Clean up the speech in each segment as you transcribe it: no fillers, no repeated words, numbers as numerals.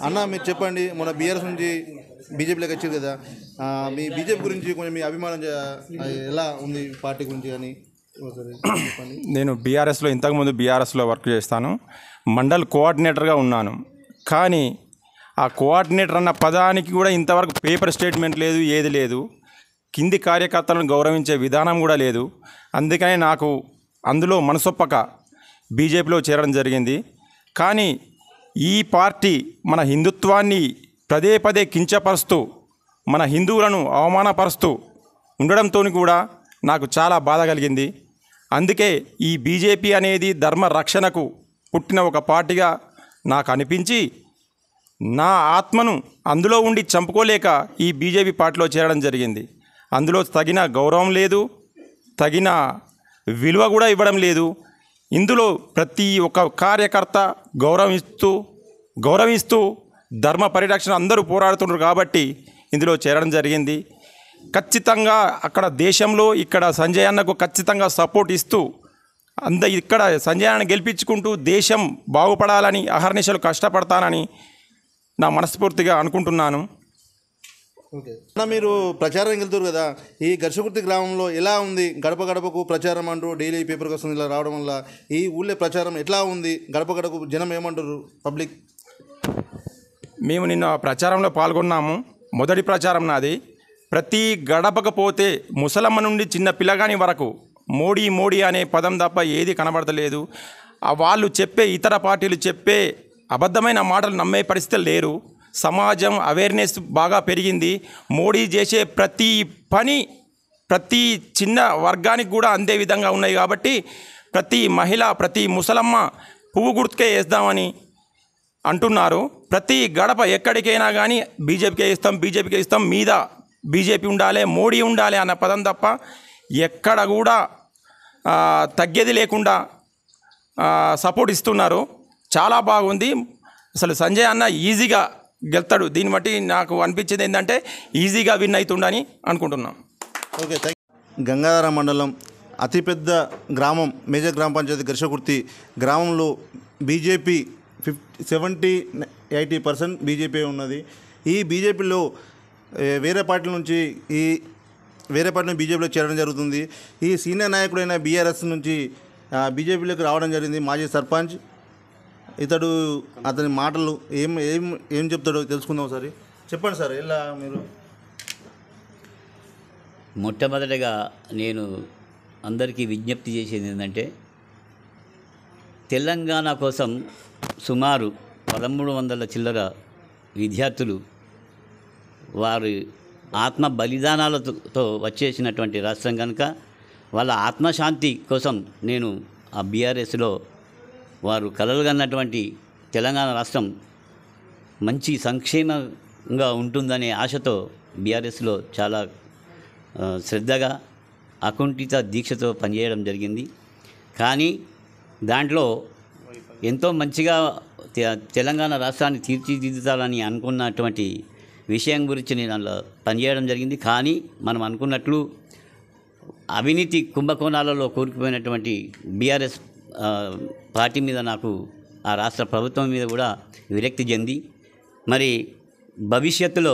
అన్న మీరు చెప్పండి, మన బీఆర్ఎస్ నుంచి బీజేపీలోకి వచ్చారు కదా, మీ బీజేపీ గురించి కొంచెం మీ అభిమానం ఎలా ఉంది, పార్టీ గురించి కానీ చెప్పండి. నేను బీఆర్ఎస్లో ఇంతకుముందు బీఆర్ఎస్లో వర్క్ చేస్తాను, మండల్ కోఆర్డినేటర్గా ఉన్నాను. కానీ ఆ కోఆర్డినేటర్ అన్న పదానికి కూడా ఇంతవరకు పేపర్ స్టేట్మెంట్ లేదు, ఏది లేదు. కింది కార్యకర్తలను గౌరవించే విధానం కూడా లేదు. అందుకనే నాకు అందులో మనసొప్పక బీజేపీలో చేరడం జరిగింది. కానీ ఈ పార్టీ మన హిందుత్వాన్ని పదే పదే కించపరుస్తూ మన హిందువులను అవమానపరుస్తూ ఉండడంతో కూడా నాకు చాలా బాధ కలిగింది. అందుకే ఈ బీజేపీ అనేది ధర్మ రక్షణకు పుట్టిన ఒక పార్టీగా నాకు అనిపించి నా ఆత్మను అందులో ఉండి చంపుకోలేక ఈ బీజేపీ పార్టీలో చేరడం జరిగింది. అందులో తగిన గౌరవం లేదు, తగిన విలువ కూడా ఇవ్వడం లేదు. ఇందులో ప్రతి ఒక్క కార్యకర్త గౌరవిస్తూ ధర్మ పరిరక్షణ అందరూ పోరాడుతున్నారు కాబట్టి ఇందులో చేరడం జరిగింది. ఖచ్చితంగా అక్కడ దేశంలో ఇక్కడ సంజయ్ అన్నకు ఖచ్చితంగా సపోర్ట్ ఇస్తూ ఇక్కడ సంజయ్ అన్నను గెలిపించుకుంటూ దేశం బాగుపడాలని అహర్నిశలు కష్టపడతానని నా మనస్ఫూర్తిగా అనుకుంటున్నాను. ఓకే అన్న, మీరు ప్రచారం వెళ్తారు కదా, ఈ ఘర్షకుర్తి గ్రామంలో ఎలా ఉంది? గడప గడపకు ప్రచారం అంటూ డైలీ పేపర్కి వస్తుంది, ఇలా రావడం వల్ల ఈ ఊళ్ళో ప్రచారం ఎట్లా ఉంది? గడప గడపకు జనం ఏమంటారు, పబ్లిక్? మేము నిన్న ప్రచారంలో పాల్గొన్నాము. మొదటి ప్రచారం నాది. ప్రతి గడపకు పోతే ముసలమ్మ నుండి చిన్న పిల్లగాని వరకు మోడీ మోడీ అనే పదం తప్ప ఏది కనబడతలేదు. వాళ్ళు చెప్పే ఇతర పార్టీలు చెప్పే అబద్ధమైన మాటలు నమ్మే పరిస్థితులు లేరు. సమాజం అవేర్నెస్ బాగా పెరిగింది. మోడీ చేసే ప్రతి పని ప్రతి చిన్న వర్గానికి కూడా అందే విధంగా ఉన్నాయి కాబట్టి ప్రతి మహిళ ప్రతి ముసలమ్మ పువ్వు గుర్తుకే వేద్దామని అంటున్నారు. ప్రతి గడప ఎక్కడికైనా కానీ బీజేపీకే ఇస్తాం, మీద బీజేపీ ఉండాలి, మోడీ ఉండాలి అన్న పదం తప్ప ఎక్కడ కూడా తగ్గేది లేకుండా సపోర్ట్ ఇస్తున్నారు. చాలా బాగుంది. అసలు సంజయ్ అన్న ఈజీగా గెలుతాడు. దీన్ని బట్టి నాకు అనిపించేది ఏంటంటే ఈజీగా విన్ అవుతుండని అనుకుంటున్నాం. Okay, thank you. గంగాధర మండలం అతిపెద్ద గ్రామం, మేజర్ గ్రామ పంచాయతీ ఘర్షకుర్తి గ్రామంలో బీజేపీ 70-80% బీజేపీ ఉన్నది. ఈ బీజేపీలో వేరే పార్టీల నుంచి బీజేపీలో చేరడం జరుగుతుంది. ఈ సీనియర్ నాయకుడైన బీఆర్ఎస్ నుంచి బీజేపీలోకి రావడం జరిగింది మాజీ సర్పంచ్. అతని మాటలు ఏం చెప్తాడో తెలుసుకుందాం. ఒకసారి చెప్పండి సార్, ఎలా మీరు? మొట్టమొదటిగా నేను అందరికీ విజ్ఞప్తి చేసేది ఏంటంటే, తెలంగాణ కోసం సుమారు 1300 చిల్లర విద్యార్థులు వారి ఆత్మ బలిదానాలతో వచ్చేసినటువంటి రాష్ట్రం కనుక వాళ్ళ ఆత్మశాంతి కోసం నేను ఆ బీఆర్ఎస్లో వారు కలలుగన్నటువంటి తెలంగాణ రాష్ట్రం మంచి సంక్షేమంగా ఉంటుందనే ఆశతో బీఆర్ఎస్లో చాలా శ్రద్ధగా అకుంఠిత దీక్షతో పనిచేయడం జరిగింది. కానీ దాంట్లో ఎంతో మంచిగా తెలంగాణ రాష్ట్రాన్ని తీర్చిదిద్దుతాలని అనుకున్నటువంటి విషయం గురించి నేను అలా పనిచేయడం జరిగింది. కానీ మనం అనుకున్నట్లు అవినీతి కుంభకోణాలలో కూరుకుపోయినటువంటి బీఆర్ఎస్ పార్టీ మీద నాకు ఆ రాష్ట్ర ప్రభుత్వం మీద కూడా విరక్తి చెంది, మరి భవిష్యత్తులో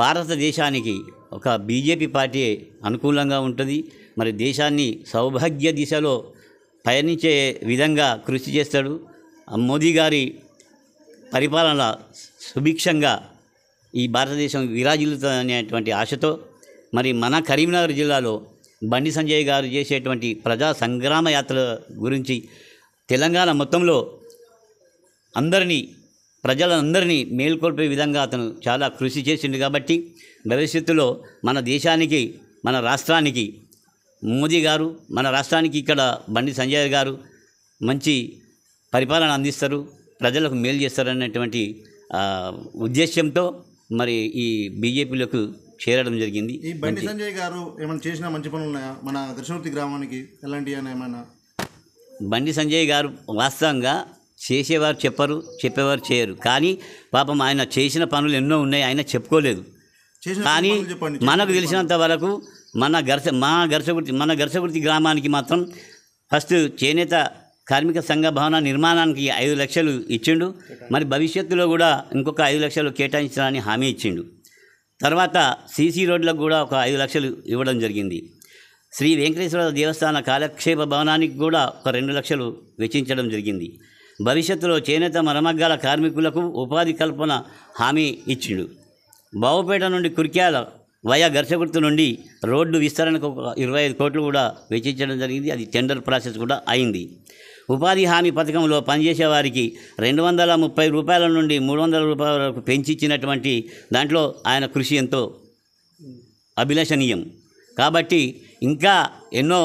భారతదేశానికి ఒక బీజేపీ పార్టీ అనుకూలంగా ఉంటుంది, మరి దేశాన్ని సౌభాగ్య దిశలో పయనించే విధంగా కృషి చేస్తాడు. మోదీ గారి పరిపాలన సుభిక్షంగా ఈ భారతదేశం విరాజిల్లుతుందనేటువంటి ఆశతో మరి మన కరీంనగర్ జిల్లాలో బండి సంజయ్ గారు చేసేటువంటి ప్రజా సంగ్రామ యాత్ర గురించి తెలంగాణ మొత్తంలో ప్రజలందరినీ మేల్కొల్పే విధంగా అతను చాలా కృషి చేసిండు. కాబట్టి భవిష్యత్తులో మన దేశానికి మన రాష్ట్రానికి మోదీ గారు, మన రాష్ట్రానికి ఇక్కడ బండి సంజయ్ గారు మంచి పరిపాలన అందిస్తారు, ప్రజలకు మేలు చేస్తారనేటువంటి ఉద్దేశ్యంతో మరి ఈ బీజేపీలోకి చేరడం జరిగింది. ఈ బండి సంజయ్ గారు ఏమైనా చేసిన మంచి పనులు ఉన్నాయా మన ఘర్షకుర్తి గ్రామానికి? ఎలాంటి ఏమైనా? బండి సంజయ్ గారు వాస్తవంగా చేసేవారు చెప్పరు, చెప్పేవారు చేయరు. కానీ పాపం ఆయన చేసిన పనులు ఎన్నో ఉన్నాయి, ఆయన చెప్పుకోలేదు. కానీ మనకు తెలిసినంత వరకు మన ఘర్షకుర్తి గ్రామానికి మాత్రం ఫస్ట్ చేనేత కార్మిక సంఘ భవన నిర్మాణానికి 5 లక్షలు ఇచ్చిండు. మరి భవిష్యత్తులో కూడా ఇంకొక 5 లక్షలు కేటాయించాలని హామీ ఇచ్చిండు. తర్వాత సీసీ రోడ్లకు కూడా ఒక 5 లక్షలు ఇవ్వడం జరిగింది. శ్రీ వెంకటేశ్వర దేవస్థాన కాలక్షేప భవనానికి కూడా ఒక 2 లక్షలు వెచ్చించడం జరిగింది. భవిష్యత్తులో చేనేత మరమగ్గాల కార్మికులకు ఉపాధి కల్పన హామీ ఇచ్చిండు. బావుపేట నుండి కుర్క్యాల వయా ఘర్షగుర్తు నుండి రోడ్డు విస్తరణకు 25 కోట్లు కూడా వెచ్చించడం జరిగింది. అది టెండర్ ప్రాసెస్ కూడా అయింది. ఉపాధి హామీ పథకంలో పనిచేసే వారికి 230 రూపాయల నుండి 300 రూపాయల వరకు పెంచిచ్చినటువంటి దాంట్లో ఆయన కృషి ఎంతో అభిలషణీయం. కాబట్టి ఇంకా ఎన్నో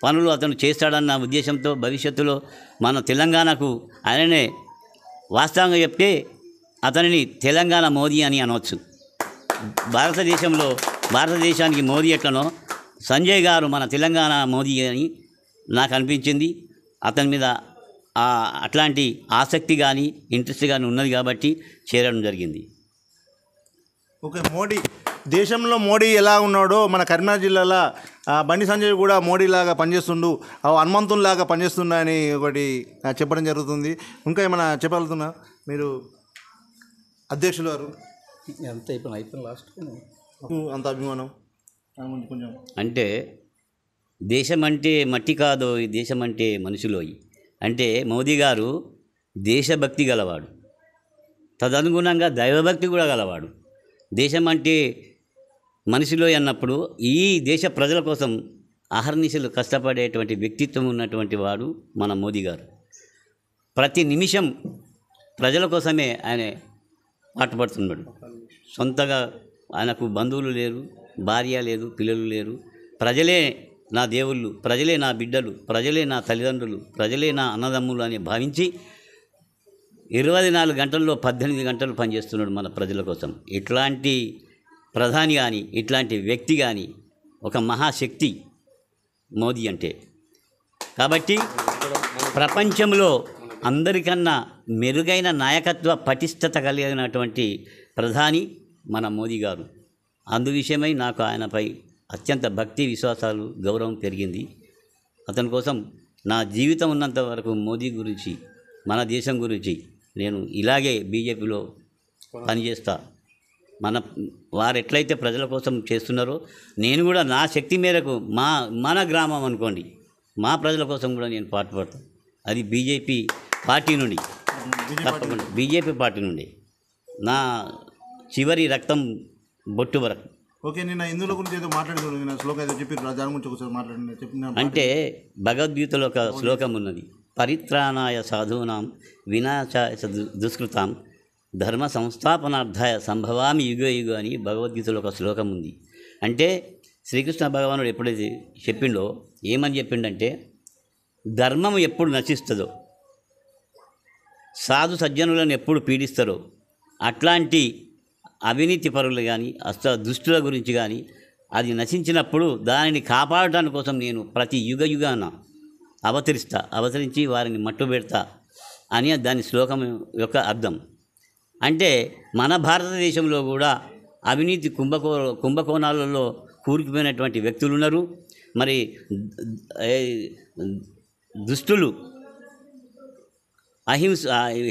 పనులు అతను చేస్తాడన్న ఉద్దేశంతో భవిష్యత్తులో మన తెలంగాణకు ఆయననే వాస్తవంగా చెప్తే అతనిని తెలంగాణ మోదీ అని అనవచ్చు. భారతదేశానికి మోదీ ఎట్లనో సంజయ్ గారు మన తెలంగాణ మోదీ అని నాకు అనిపించింది. అతని మీద అట్లాంటి ఆసక్తి కానీ ఇంట్రెస్ట్ కానీ ఉన్నది కాబట్టి చేరడం జరిగింది. ఓకే, మోడీ దేశంలో మోడీ ఎలా ఉన్నాడో మన కరీంనగర్ జిల్లాలో బండి సంజయ్ కూడా మోడీలాగా పనిచేస్తుండు, హనుమంతుల్లాగా పనిచేస్తున్నా అని ఒకటి చెప్పడం జరుగుతుంది. ఇంకా ఏమైనా చెప్పగలుగుతున్నా మీరు అధ్యక్షులు గారు? ఎంత అయిపోయిన లాస్ట్ అంత అభిమానం కొంచెం అంటే దేశం అంటే మట్టి కాదో, ఈ దేశం అంటే మనుషులోయి. అంటే మోదీ గారు దేశభక్తి గలవాడు, తదనుగుణంగా దైవభక్తి కూడా గలవాడు. దేశం అంటే మనిషిలో అన్నప్పుడు ఈ దేశ ప్రజల కోసం అహర్నిశలు కష్టపడేటువంటి వ్యక్తిత్వం ఉన్నటువంటి వాడు మన మోదీ గారు. ప్రతి నిమిషం ప్రజల కోసమే ఆయన పాటుపడుతున్నాడు. సొంతగా ఆయనకు బంధువులు లేరు, భార్య లేదు, పిల్లలు లేరు. ప్రజలే నా దేవుళ్ళు, ప్రజలే నా బిడ్డలు, ప్రజలే నా తల్లిదండ్రులు, ప్రజలే నా అన్నదమ్ములు అని భావించి 24 గంటల్లో 18 గంటలు పనిచేస్తున్నాడు మన ప్రజల కోసం. ఇట్లాంటి ప్రధాని కానీ, ఇట్లాంటి వ్యక్తి కానీ ఒక మహాశక్తి మోదీ అంటే. కాబట్టి ప్రపంచంలో అందరికన్నా మెరుగైన నాయకత్వ పటిష్టత కలిగినటువంటి ప్రధాని మన మోదీ గారు. అందు విషయమై నాకు ఆయనపై అత్యంత భక్తి, విశ్వాసాలు, గౌరవం పెరిగింది. అతని కోసం నా జీవితం ఉన్నంత వరకు మోదీ గురించి, మన దేశం గురించి నేను ఇలాగే బీజేపీలో పనిచేస్తా. వారు ఎట్లయితే ప్రజల కోసం చేస్తున్నారో నేను కూడా నా శక్తి మేరకు మన గ్రామం అనుకోండి, మా ప్రజల కోసం కూడా నేను పాటుపడతాను. అది బీజేపీ పార్టీ నుండి, తప్పకుండా బీజేపీ పార్టీ నుండి నా చివరి రక్తం బొట్టు వరకు. ఓకే, నిన్న హిందువుల గురించి ఏదో మాట్లాడుతున్నాను, నేను శ్లోకం ఏదో చెప్పి దాని గురించి ఒకసారి మాట్లాడి చెప్పిన. అంటే భగవద్గీతలో ఒక శ్లోకం ఉన్నది, పరిత్రాణాయ సాధూనాం వినాశాయ దుష్కృతాం ధర్మ సంస్థాపనార్థాయ సంభవామి యుగ యుగ అని భగవద్గీతలో ఒక శ్లోకం ఉంది. అంటే శ్రీకృష్ణ భగవానుడు ఎప్పుడైతే చెప్పిండో ఏమని చెప్పిండంటే, ధర్మం ఎప్పుడు నశిస్తుందో, సాధు సజ్జనులను ఎప్పుడు పీడిస్తారో అట్లాంటి అవినీతి పరులు కానీ దుష్టుల గురించి కానీ అది నశించినప్పుడు దానిని కాపాడటానికి కోసం నేను ప్రతి యుగాన అవతరించి వారిని మట్టుబెడతా అని దాని శ్లోకం యొక్క అర్థం. అంటే మన భారతదేశంలో కూడా అవినీతి కుంభకోణాలలో కూరుకుపోయినటువంటి వ్యక్తులు ఉన్నారు. మరి దుష్టులు,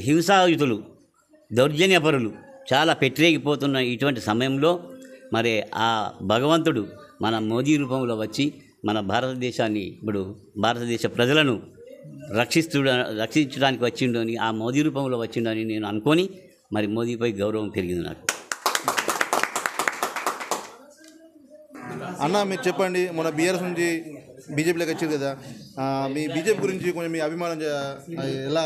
హింసాయుతులు, దౌర్జన్యపరులు చాలా పెట్టిరేగిపోతున్న ఇటువంటి సమయంలో మరి ఆ భగవంతుడు మన మోదీ రూపంలో వచ్చి మన భారతదేశాన్ని, ఇప్పుడు భారతదేశ ప్రజలను రక్షించడానికి వచ్చిండని, ఆ మోదీ రూపంలో వచ్చిండని నేను అనుకొని మరి మోదీపై గౌరవం పెరిగింది నాకు. అన్న మీరు చెప్పండి, మన బీఆర్ఎస్ నుంచి బీజేపీలోకి వచ్చారు కదా, మీ బీజేపీ గురించి కొంచెం మీ అభిమానం ఎలా